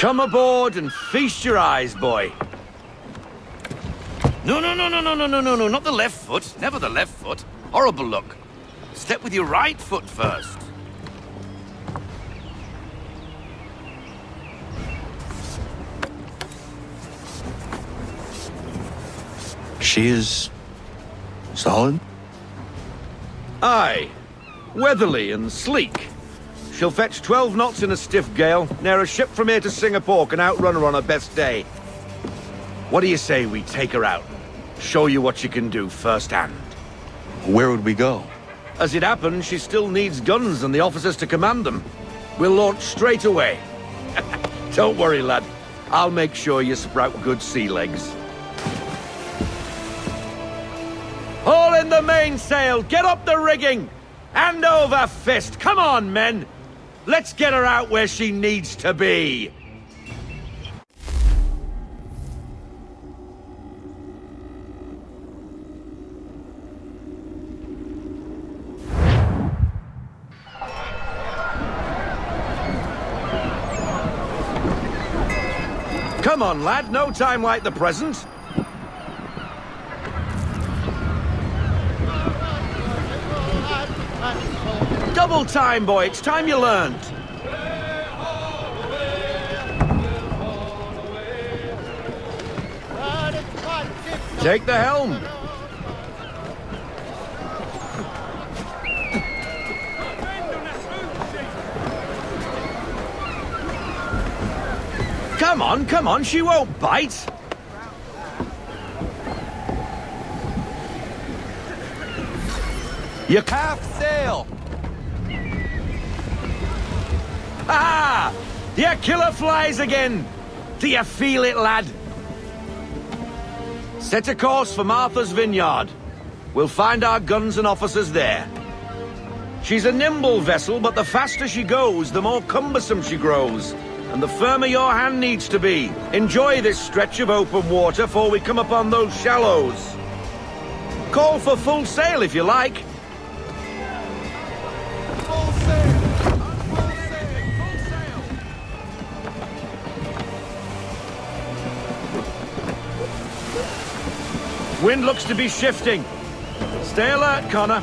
Come aboard and feast your eyes, boy. No, not the left foot. Never the left foot. Horrible look. Step with your right foot first. She is solid? Aye. Weatherly and sleek. She'll fetch 12 knots in a stiff gale, near a ship from here to Singapore can outrun her on her best day. What do you say we take her out? Show you what she can do firsthand. Where would we go? As it happens, she still needs guns and the officers to command them. We'll launch straight away. Don't worry, lad. I'll make sure you sprout good sea legs. Haul in the mainsail! Get up the rigging! Hand over fist! Come on, men! Let's get her out where she needs to be! Come on, lad. No time like the present. Double time, boy. It's time you learned. Take the helm. Come on, she won't bite. You half sail. Ah! Your killer flies again. Do you feel it, lad? Set a course for Martha's Vineyard. We'll find our guns and officers there. She's a nimble vessel, but the faster she goes, the more cumbersome she grows. And the firmer your hand needs to be. Enjoy this stretch of open water before we come upon those shallows. Call for full sail if you like. Full sail! Full sail! Wind looks to be shifting. Stay alert, Connor.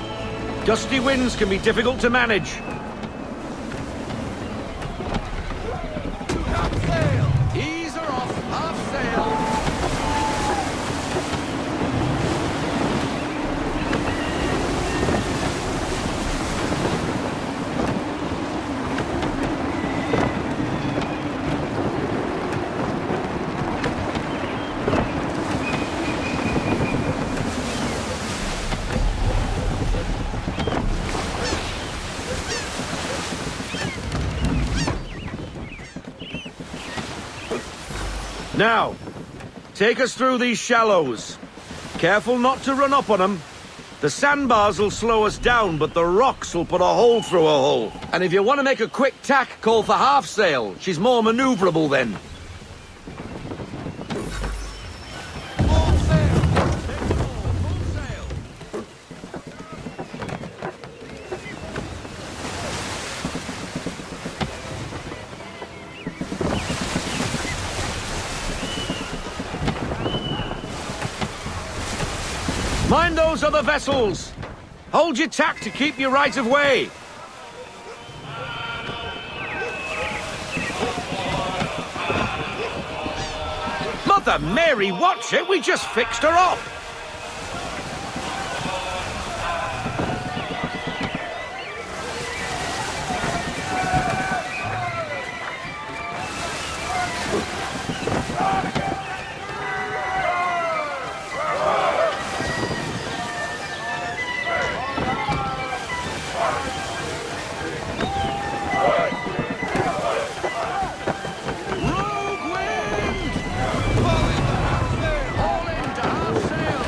Gusty winds can be difficult to manage. Ease her off, half sail. Now, take us through these shallows. Careful not to run up on them. The sandbars will slow us down, but the rocks will put a hole through a hull. And if you want to make a quick tack, call for half sail. She's more maneuverable then. Full sail! Full sail. Mind those other vessels! Hold your tack to keep your right of way! Mother Mary, watch it! We just fixed her up! Rogue wind! Haul in to half sail!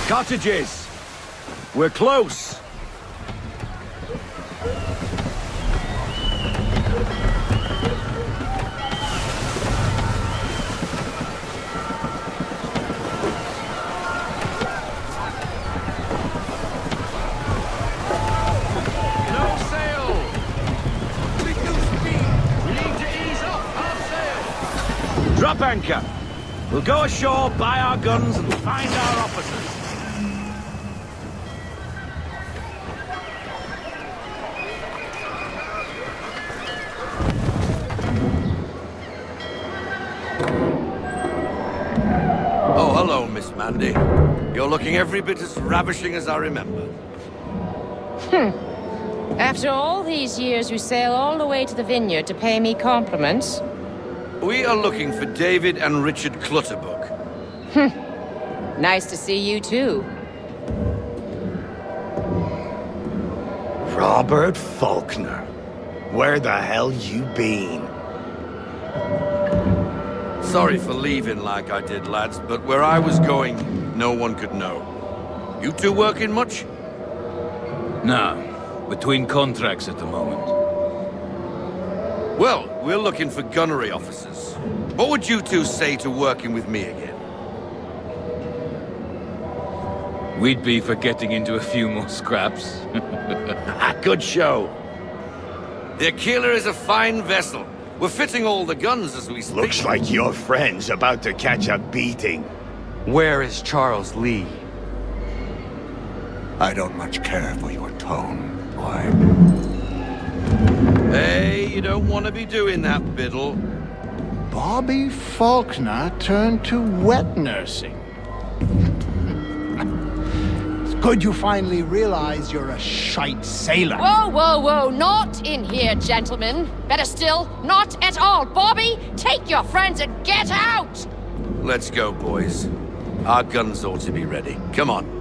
Cottages! We're close! No sail! Reduce speed! We need to ease off half sail! Drop anchor! We'll go ashore, buy our guns, and find our officers. Oh, hello, Miss Mandy. You're looking every bit as ravishing as I remember. After all these years, you sail all the way to the vineyard to pay me compliments? We are looking for David and Richard Clutterbuck. Nice to see you, too. Robert Faulkner. Where the hell you been? Sorry for leaving like I did, lads, but where I was going, no one could know. You two working much? No, between contracts at the moment. Well, we're looking for gunnery officers. What would you two say to working with me again? We'd be for getting into a few more scraps. Good show. The Aquila is a fine vessel. We're fitting all the guns as we speak. Looks like your friend's about to catch a beating. Where is Charles Lee? I don't much care for your tone, boy. Hey, you don't want to be doing that, Biddle. Bobby Faulkner turned to wet nursing. It's good you finally realize you're a shite sailor. Whoa, whoa, whoa, not in here, gentlemen. Better still, not at all. Bobby, take your friends and get out! Let's go, boys. Our guns ought to be ready. Come on.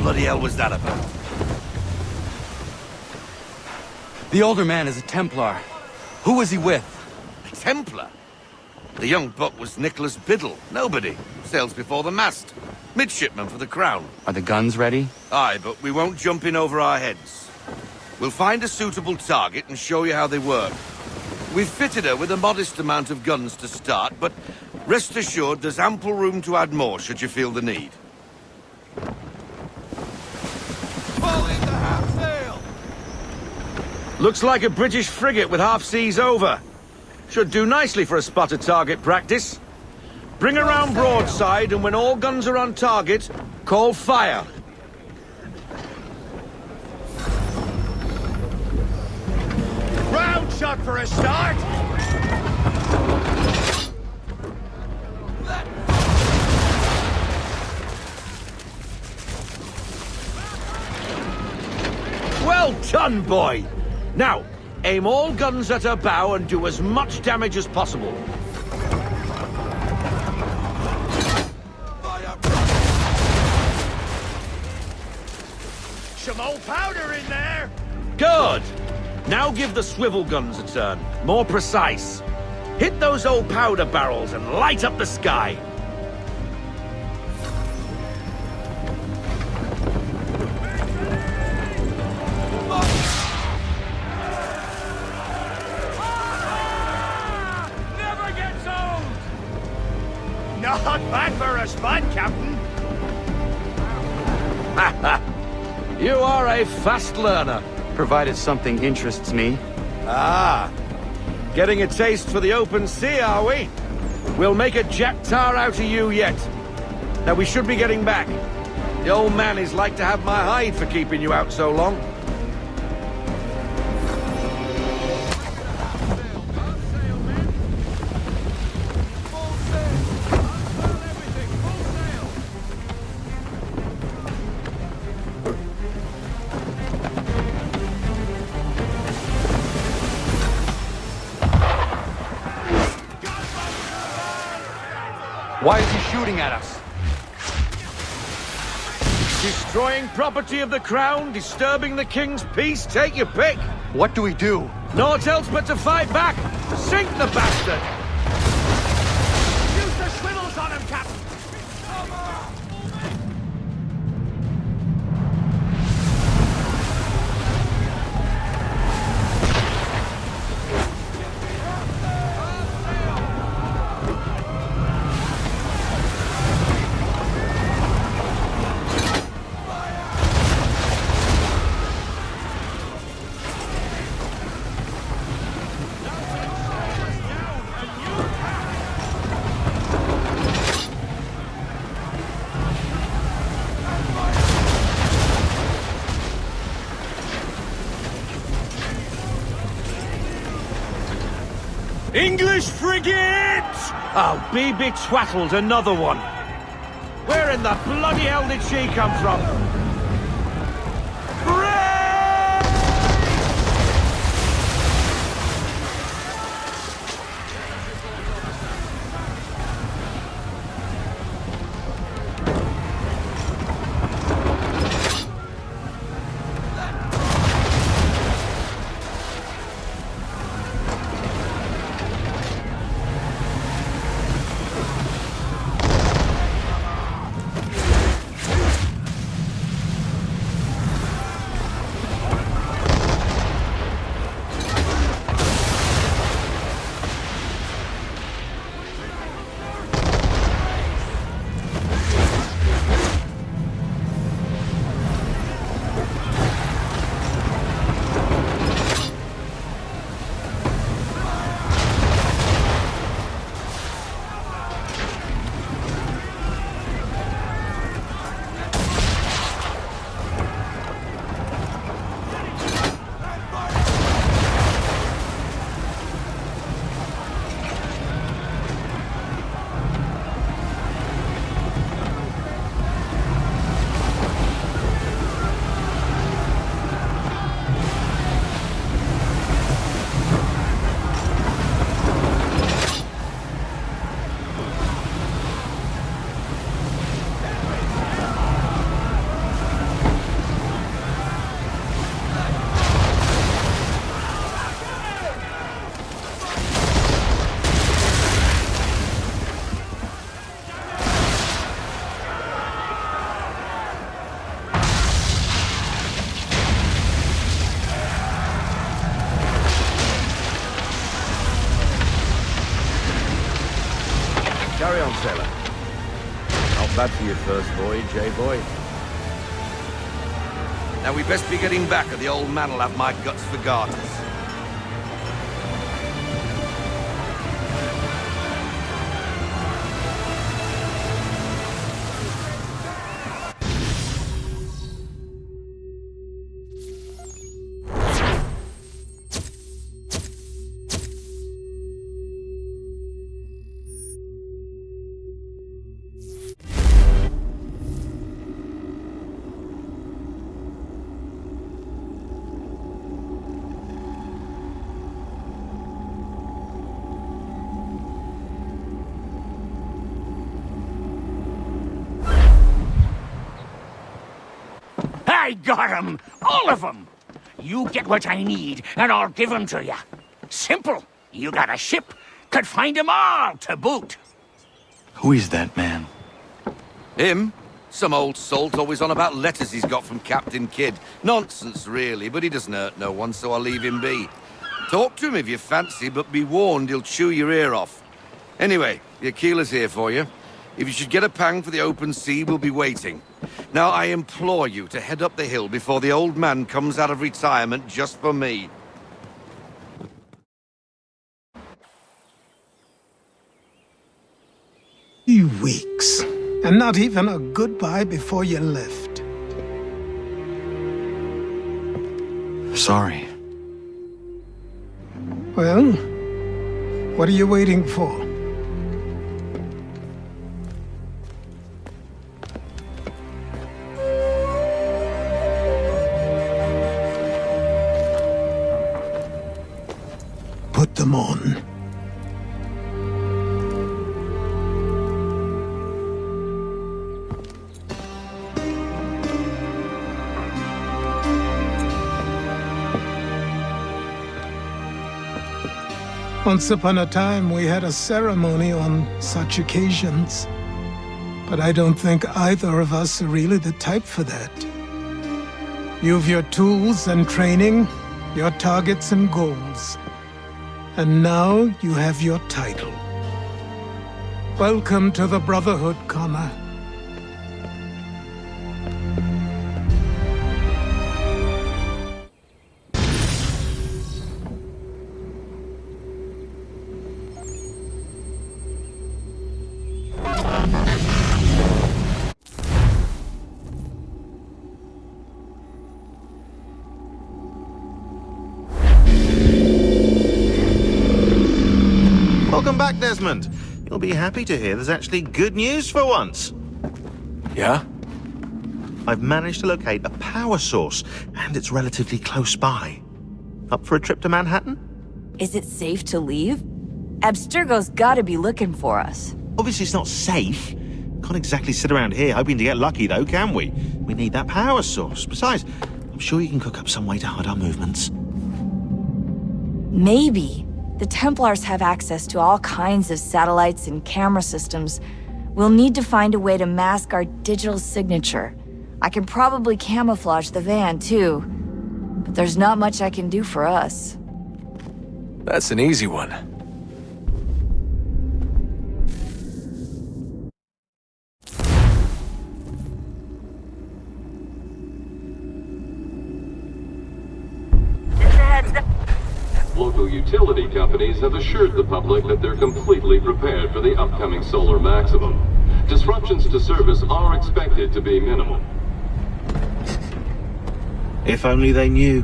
What the hell was that about? The older man is a Templar. Who was he with? A Templar? The young buck was Nicholas Biddle. Nobody. Sails before the mast. Midshipman for the Crown. Are the guns ready? Aye, but we won't jump in over our heads. We'll find a suitable target and show you how they work. We've fitted her with a modest amount of guns to start, but rest assured there's ample room to add more should you feel the need. Fall in the half sail! Looks like a British frigate with half seas over. Should do nicely for a spotted target practice. Bring around broadside, and when all guns are on target, call fire. Round shot for a start! Well done, boy! Now, aim all guns at her bow and do as much damage as possible. Some old powder in there! Good! Now give the swivel guns a turn. More precise. Hit those old powder barrels and light up the sky. Never gets old! Not bad for a spud, Captain. You are a fast learner. Provided something interests me. Ah, getting a taste for the open sea, are we? We'll make a jack tar out of you yet. Now we should be getting back. The old man is like to have my hide for keeping you out so long. Why is he shooting at us? Destroying property of the crown, disturbing the king's peace, take your pick. What do we do? Naught else but to fight back. Sink the bastard. Use the swivels on him, Captain! English frigate! Oh, be betwattled, another one. Where in the bloody hell did she come from? Carry on, sailor. Not bad for your first voyage, eh, boy? Now we best be getting back, or the old man'll have my guts for garters. I got 'em! All of 'em! You get what I need, and I'll give 'em to you. Simple. You got a ship, could find 'em all to boot. Who is that man? Him? Some old salt always on about letters he's got from Captain Kidd. Nonsense, really, but he doesn't hurt no one, so I'll leave him be. Talk to him if you fancy, but be warned he'll chew your ear off. Anyway, the Aquila's here for you. If you should get a pang for the open sea, we'll be waiting. Now, I implore you to head up the hill before the old man comes out of retirement just for me. 3 weeks, and not even a goodbye before you left. Sorry. Well, what are you waiting for? Put them on. Once upon a time, we had a ceremony on such occasions. But I don't think either of us are really the type for that. You've your tools and training, your targets and goals. And now you have your title. Welcome to the Brotherhood, Connor. Welcome back, Desmond. You'll be happy to hear there's actually good news for once. Yeah? I've managed to locate a power source, and it's relatively close by. Up for a trip to Manhattan? Is it safe to leave? Abstergo's gotta be looking for us. Obviously it's not safe. Can't exactly sit around here hoping to get lucky, though, can we? We need that power source. Besides, I'm sure you can cook up some way to hide our movements. Maybe. The Templars have access to all kinds of satellites and camera systems. We'll need to find a way to mask our digital signature. I can probably camouflage the van, too. But there's not much I can do for us. That's an easy one. Local utility companies have assured the public that they're completely prepared for the upcoming solar maximum. Disruptions to service are expected to be minimal. If only they knew.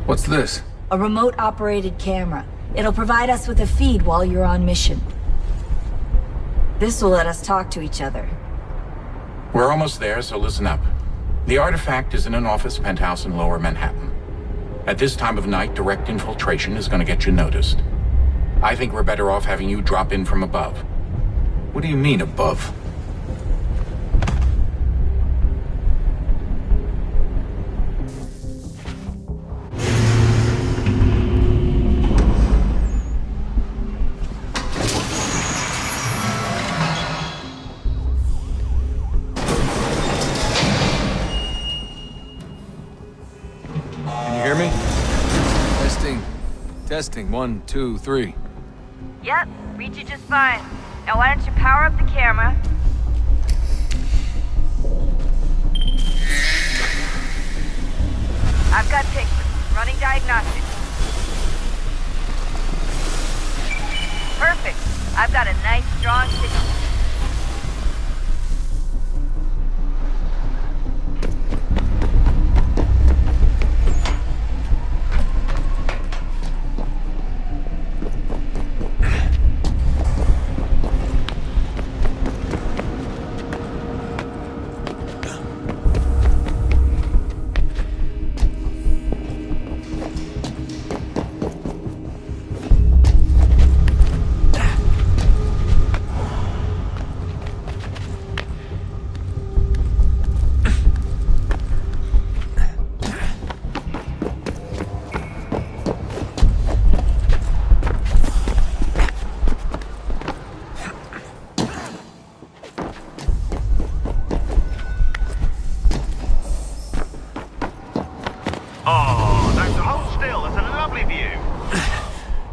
What's this? A remote-operated camera. It'll provide us with a feed while you're on mission. This will let us talk to each other. We're almost there, so listen up. The artifact is in an office penthouse in Lower Manhattan. At this time of night, direct infiltration is going to get you noticed. I think we're better off having you drop in from above. What do you mean, above? Testing, 1, 2, 3. Yep, read you just fine. Now why don't you power up the camera? I've got pictures. Running diagnostics. Perfect. I've got a nice strong signal.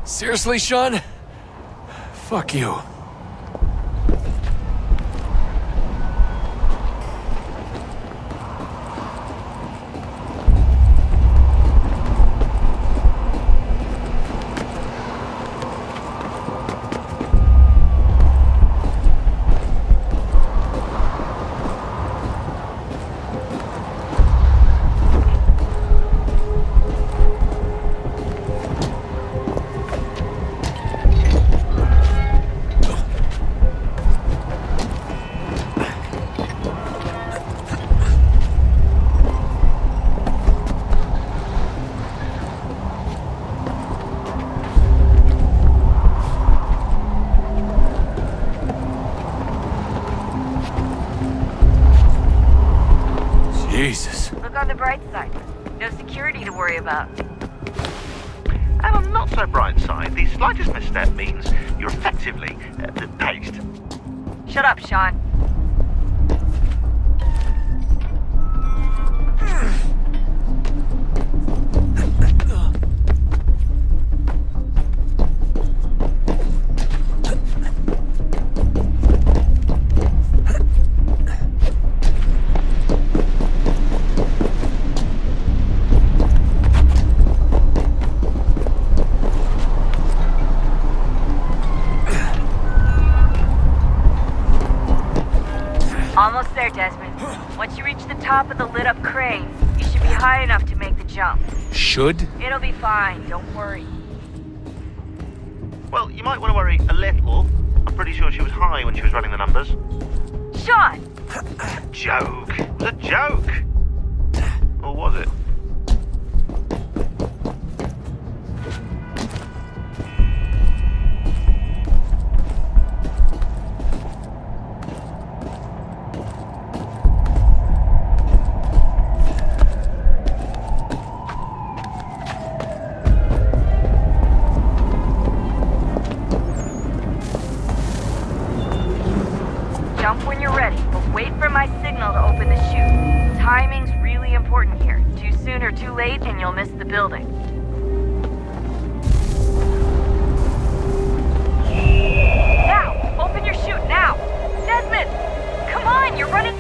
Seriously, Sean? Fuck you. Jesus. Look on the bright side. No security to worry about. And on the not so bright side, the slightest misstep means you're effectively paced. Shut up, Sean. Almost there, Desmond. Once you reach the top of the lit-up crane, you should be high enough to make the jump. Should? It'll be fine, don't worry. Well, you might want to worry a little. I'm pretty sure she was high when she was running the numbers. Sean! Joke. It was a joke. Or was it? Jump when you're ready, but wait for my signal to open the chute. Timing's really important here. Too soon or too late, and you'll miss the building. Now! Open your chute, now! Desmond! Come on, you're running...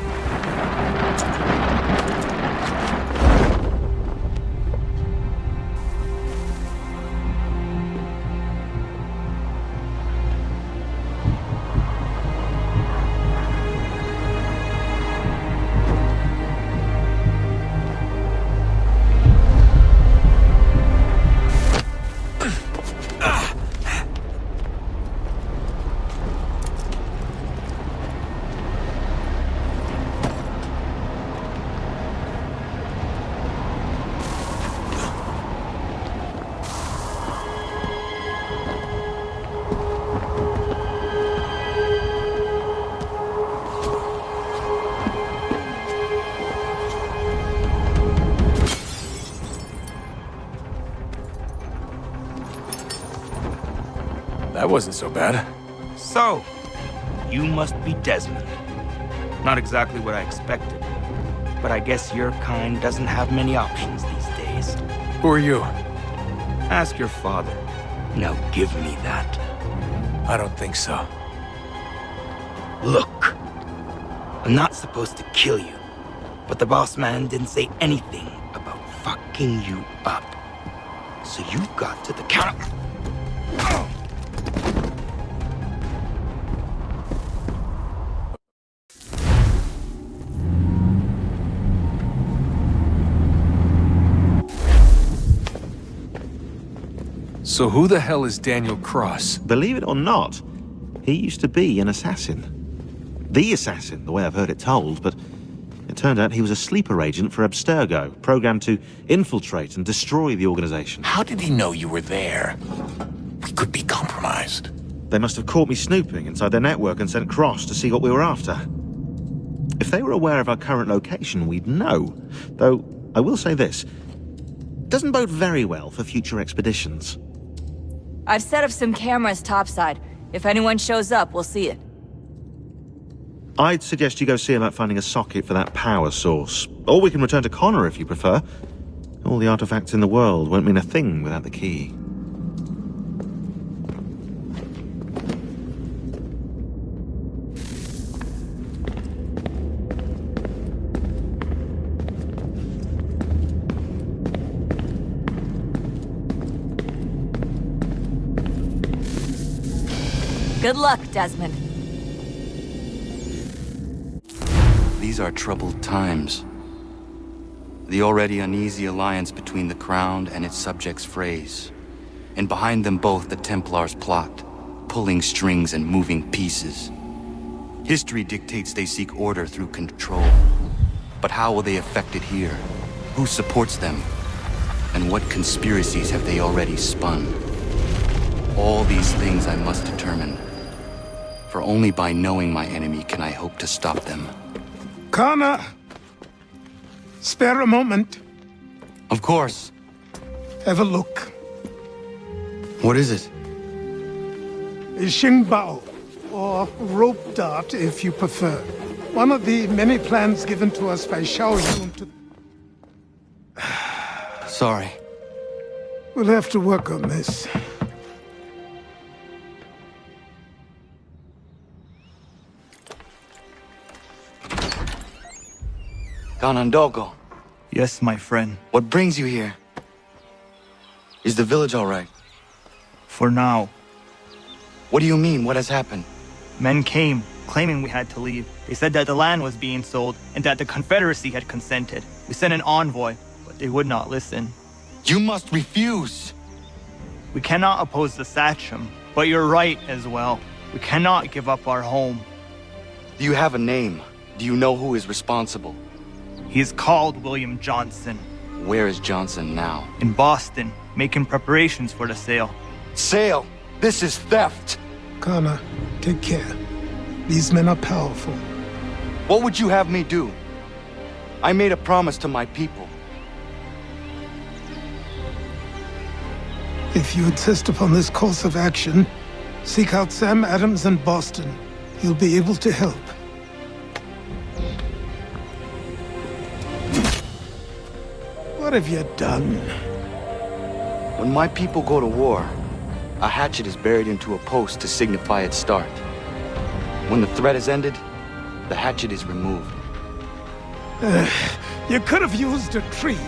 That wasn't so bad. So, you must be Desmond. Not exactly what I expected, but I guess your kind doesn't have many options these days. Who are you? Ask your father. Now give me that. I don't think so. Look, I'm not supposed to kill you, but the boss man didn't say anything about fucking you up. So you got to the counter. So who the hell is Daniel Cross? Believe it or not, he used to be an assassin. The assassin, the way I've heard it told, but it turned out he was a sleeper agent for Abstergo, programmed to infiltrate and destroy the organization. How did he know you were there? We could be compromised. They must have caught me snooping inside their network and sent Cross to see what we were after. If they were aware of our current location, we'd know. Though, I will say this. Doesn't bode very well for future expeditions. I've set up some cameras topside. If anyone shows up, we'll see it. I'd suggest you go see about finding a socket for that power source. Or we can return to Connor if you prefer. All the artifacts in the world won't mean a thing without the key. Good luck, Desmond. These are troubled times. The already uneasy alliance between the Crown and its subjects frays. And behind them both the Templars plot, pulling strings and moving pieces. History dictates they seek order through control. But how will they affect it here? Who supports them? And what conspiracies have they already spun? All these things I must determine. For only by knowing my enemy can I hope to stop them. Connor! Spare a moment. Of course. Have a look. What is it? Xingbao, or rope dart if you prefer. One of the many plans given to us by Xiao Yun to... Sorry. We'll have to work on this. Ganondogo, Yes, my friend. what brings you here? Is the village all right? For now. What do you mean? What has happened? Men came, claiming we had to leave. They said that the land was being sold, and that the Confederacy had consented. We sent an envoy, but they would not listen. You must refuse! We cannot oppose the Sachem, but you're right as well. We cannot give up our home. Do you have a name? Do you know who is responsible? He is called William Johnson. Where is Johnson now? In Boston, making preparations for the sale. Sale! This is theft! Kana, take care. These men are powerful. What would you have me do? I made a promise to my people. If you insist upon this course of action, seek out Sam Adams in Boston. He'll be able to help. What have you done? When my people go to war, a hatchet is buried into a post to signify its start. When the threat is ended, the hatchet is removed. You could have used a tree.